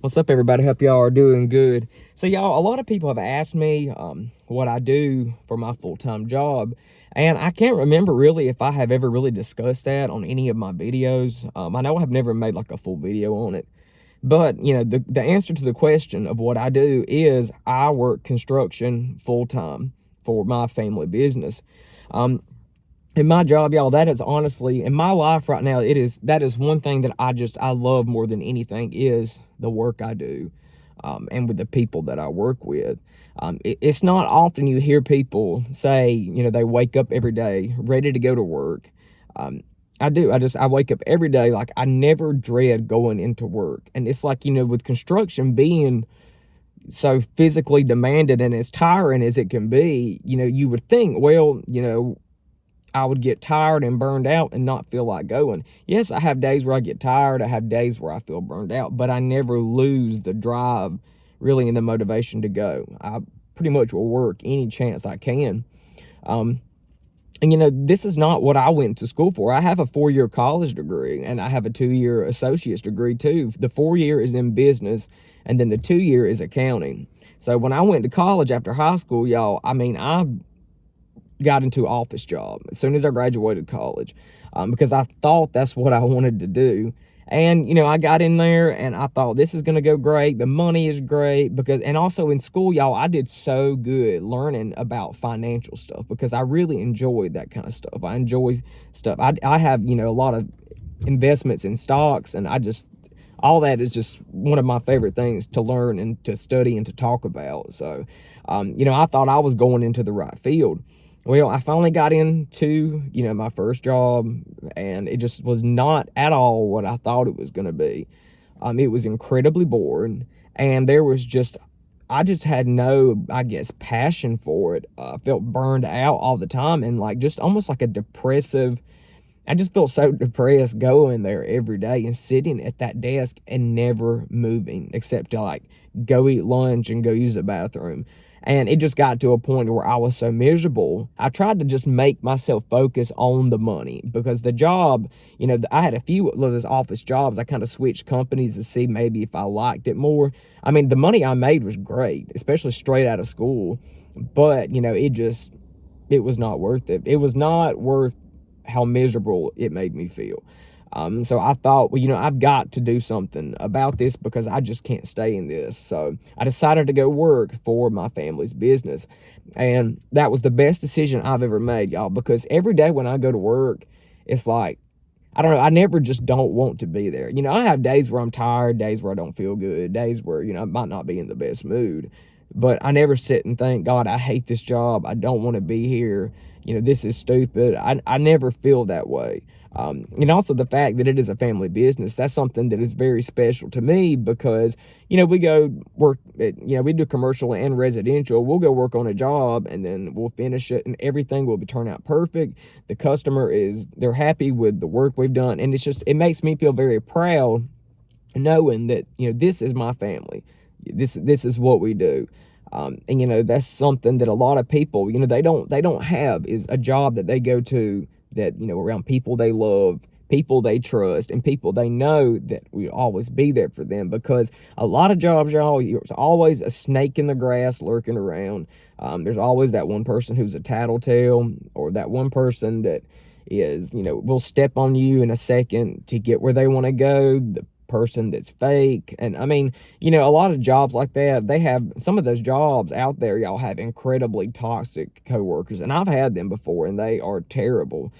What's up, everybody? Hope y'all are doing good. So, y'all, a lot of people have asked me what I do for my full-time job, and I can't remember really if I have ever really discussed that on any of my videos. I know I have never made like a full video on it, but the answer to the question of what I do is I work construction full-time for my family business. In my job, y'all, that is honestly, in my life right now, that is one thing that I love more than anything is the work I do, and with the people that I work with. It's not often you hear people say, they wake up every day ready to go to work. I do. I wake up every day like I never dread going into work. And it's like, with construction being so physically demanded and as tiring as it can be, you would think, well, I would get tired and burned out and not feel like going. Yes, I have days where I get tired. I have days where I feel burned out, but I never lose the drive really and the motivation to go. I pretty much will work any chance I can. And this is not what I went to school for. I have a 4-year college degree and I have a 2-year associate's degree too. The 4-year is in business and then the 2-year is accounting. So when I went to college after high school, y'all, I got into an office job as soon as I graduated college, because I thought that's what I wanted to do. And, I got in there and I thought this is going to go great. The money is great and also in school, y'all, I did so good learning about financial stuff because I really enjoyed that kind of stuff. I enjoy stuff. I have, a lot of investments in stocks and all that is just one of my favorite things to learn and to study and to talk about. So, I thought I was going into the right field. Well, I finally got into, my first job, and it just was not at all what I thought it was going to be. It was incredibly boring, and I just had no, passion for it. I felt burned out all the time, and just almost like I just felt so depressed going there every day and sitting at that desk and never moving except to go eat lunch and go use the bathroom. And it just got to a point where I was so miserable. I tried to just make myself focus on the money because the job, I had a few of those office jobs. I kind of switched companies to see maybe if I liked it more. I mean, the money I made was great, especially straight out of school. But, it was not worth it. It was not worth how miserable it made me feel. So I thought, well, I've got to do something about this because I just can't stay in this. So I decided to go work for my family's business. And that was the best decision I've ever made, y'all, because every day when I go to work, it's like, I don't know, I never just don't want to be there. I have days where I'm tired, days where I don't feel good, days where, I might not be in the best mood. But I never sit and think, God, I hate this job. I don't want to be here. This is stupid. I never feel that way. And also the fact that it is a family business, that's something that is very special to me because, we go work at, we do commercial and residential. We'll go work on a job and then we'll finish it and everything will turn out perfect. The customer they're happy with the work we've done. And it makes me feel very proud knowing that, this is my family. This is what we do. And that's something that a lot of people, they don't have is a job that they go to that, around people they love, people they trust, and people they know that will always be there for them. Because a lot of jobs, y'all, there's always a snake in the grass lurking around. There's always that one person who's a tattletale, or that one person that is, will step on you in a second to get where they want to go. The person that's fake. And I mean, a lot of jobs like that, they have some of those jobs out there, y'all, have incredibly toxic coworkers, and I've had them before and they are terrible.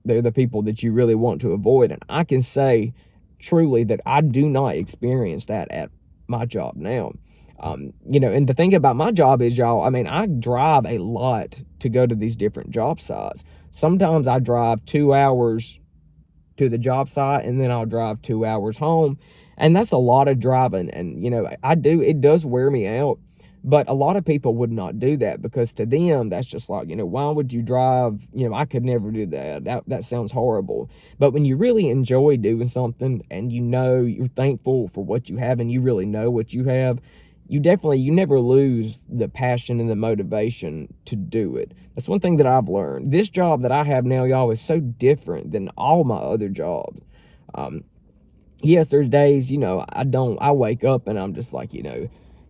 They're the people that you really want to avoid, and I can say truly that I do not experience that at my job now. And the thing about my job is, y'all, I mean, I drive a lot to go to these different job sites. Sometimes I drive 2 hours to the job site and then I'll drive 2 hours home, and that's a lot of driving. And it does wear me out, but a lot of people would not do that because to them that's just like, why would you drive? I could never do that sounds horrible. But when you really enjoy doing something and you're thankful for what you have and you really know what you have, you never lose the passion and the motivation to do it. That's one thing that I've learned. This job that I have now, y'all, is so different than all my other jobs. yes, there's days, I wake up and I'm just like,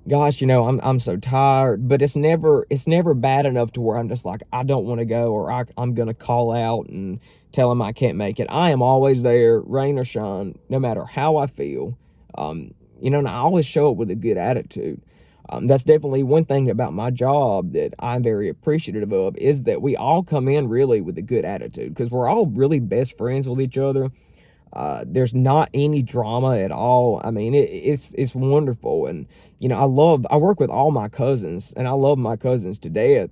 gosh, I'm so tired, but it's never bad enough to where I'm just like, I don't want to go, or I'm going to call out and tell them I can't make it. I am always there, rain or shine, no matter how I feel. And I always show up with a good attitude. That's definitely one thing about my job that I'm very appreciative of, is that we all come in really with a good attitude, because we're all really best friends with each other. There's not any drama at all. I mean, it's wonderful. And, I work with all my cousins, and I love my cousins to death,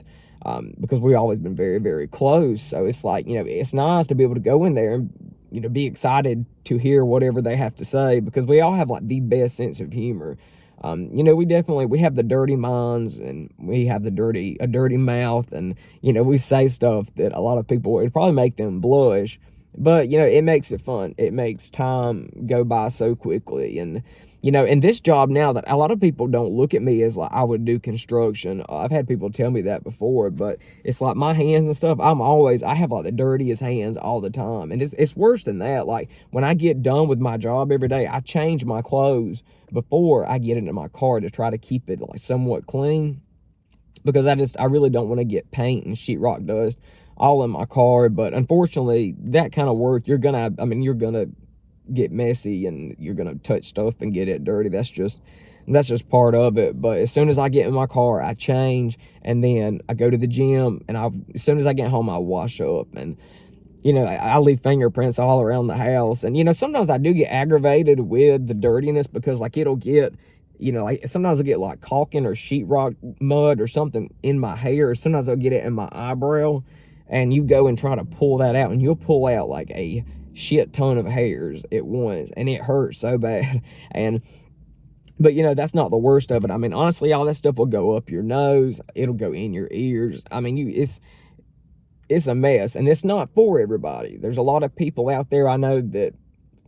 because we've always been very, very close. So it's like, it's nice to be able to go in there and, be excited to hear whatever they have to say, because we all have like the best sense of humor. We have the dirty minds, and we have a dirty mouth, and, we say stuff that a lot of people, it probably make them blush. But, it makes it fun. It makes time go by so quickly. And, in this job now, that a lot of people don't look at me as like I would do construction. I've had people tell me that before, but it's like my hands and stuff, I have like the dirtiest hands all the time. And it's worse than that. Like when I get done with my job every day, I change my clothes before I get into my car to try to keep it like somewhat clean, because I really don't want to get paint and sheetrock dust all in my car. But unfortunately, that kind of work, you're gonna get messy, and you're gonna touch stuff and get it dirty. That's just part of it. But as soon as I get in my car, I change, and then I go to the gym, and as soon as I get home, I wash up, and I leave fingerprints all around the house. And sometimes I do get aggravated with the dirtiness, because like it'll get, like sometimes I'll get like caulking or sheetrock mud or something in my hair. Sometimes I'll get it in my eyebrow, and you go and try to pull that out, and you'll pull out like a shit ton of hairs at once, and it hurts so bad. But that's not the worst of it. I mean, honestly, all that stuff will go up your nose, it'll go in your ears. I mean, it's a mess, and it's not for everybody. There's a lot of people out there I know that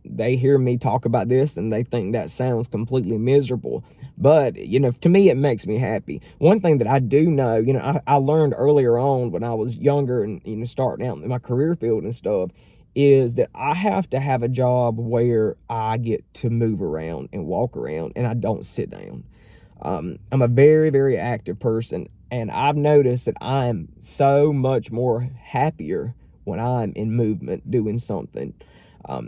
they hear me talk about this and they think that sounds completely miserable. But, to me, it makes me happy. One thing that I do know, I learned earlier on when I was younger and, starting out in my career field and stuff, is that I have to have a job where I get to move around and walk around, and I don't sit down. I'm a very, very active person, and I've noticed that I'm so much more happier when I'm in movement doing something.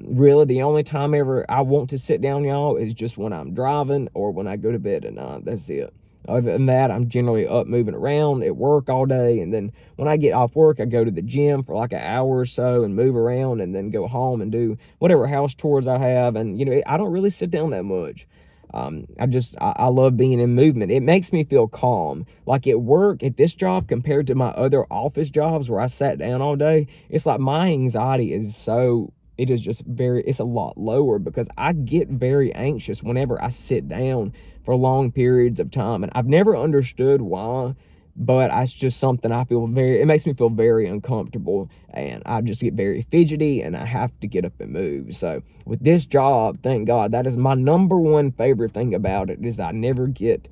Really, the only time ever I want to sit down, y'all, is just when I'm driving or when I go to bed at night. That's it. Other than that, I'm generally up moving around at work all day. And then when I get off work, I go to the gym for like an hour or so and move around, and then go home and do whatever house chores I have. And, I don't really sit down that much. I love being in movement. It makes me feel calm. Like at work, at this job, compared to my other office jobs where I sat down all day, it's like my anxiety it's a lot lower, because I get very anxious whenever I sit down for long periods of time. And I've never understood why, but it's just something it makes me feel very uncomfortable, and I just get very fidgety, and I have to get up and move. So with this job, thank God, that is my number one favorite thing about it, is I never get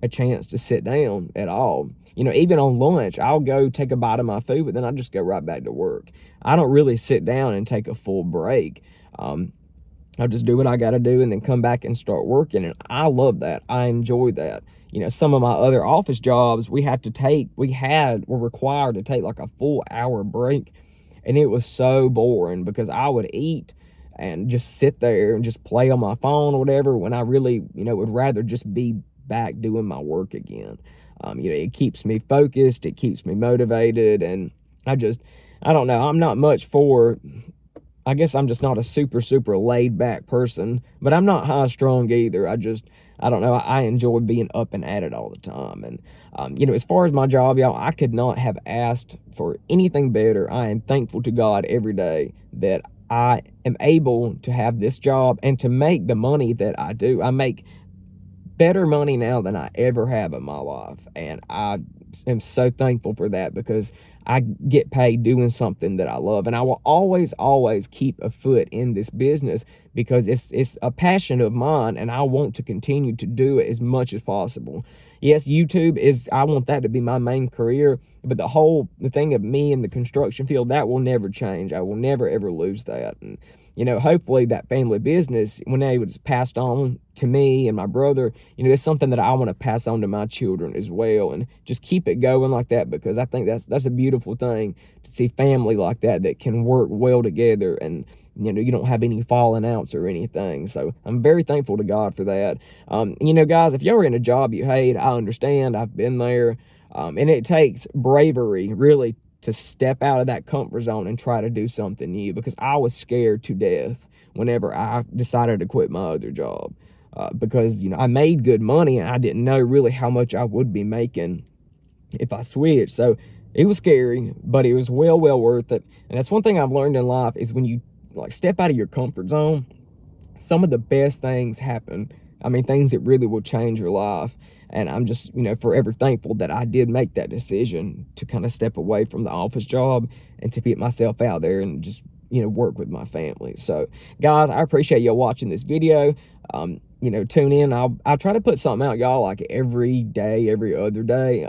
a chance to sit down at all. Even on lunch, I'll go take a bite of my food, but then I just go right back to work. I don't really sit down and take a full break. I'll just do what I got to do and then come back and start working. And I love that. I enjoy that. Some of my other office jobs, were required to take like a full hour break. And it was so boring, because I would eat and just sit there and just play on my phone or whatever, when I really, would rather just be back doing my work again. It keeps me focused, it keeps me motivated, and I don't know, I guess I'm just not a super, super laid back person, but I'm not high strung either. I don't know, I enjoy being up and at it all the time. And, as far as my job, y'all, I could not have asked for anything better. I am thankful to God every day that I am able to have this job and to make the money that I do. I make better money now than I ever have in my life. And I am so thankful for that, because I get paid doing something that I love. And I will always, always keep a foot in this business, because it's a passion of mine, and I want to continue to do it as much as possible. Yes, I want that to be my main career, but the thing of me in the construction field, that will never change. I will never, ever lose that. And, you know, hopefully that family business, when it was passed on to me and my brother, you know, it's something that I want to pass on to my children as well, and just keep it going like that, because I think that's a beautiful thing to see family like that that can work well together, and you know, you don't have any falling outs or anything. So I'm very thankful to God for that. You know, guys, if y'all are in a job you hate, I understand. I've been there. And it takes bravery, really, to step out of that comfort zone and try to do something new, because I was scared to death whenever I decided to quit my other job. Because, you know, I made good money and I didn't know really how much I would be making if I switched. So it was scary, but it was well worth it. And that's one thing I've learned in life, is when you like step out of your comfort zone, some of the best things happen. I mean, things that really will change your life. And I'm just, you know, forever thankful that I did make that decision to kind of step away from the office job and to get myself out there and just, you know, work with my family. So, guys, I appreciate y'all watching this video. You know, tune in. I'll try to put something out, y'all, like every day, every other day.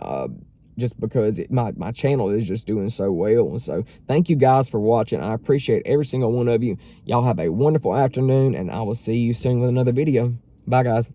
Just because my channel is just doing so well. And so thank you guys for watching. I appreciate every single one of you. Y'all have a wonderful afternoon, and I will see you soon with another video. Bye, guys.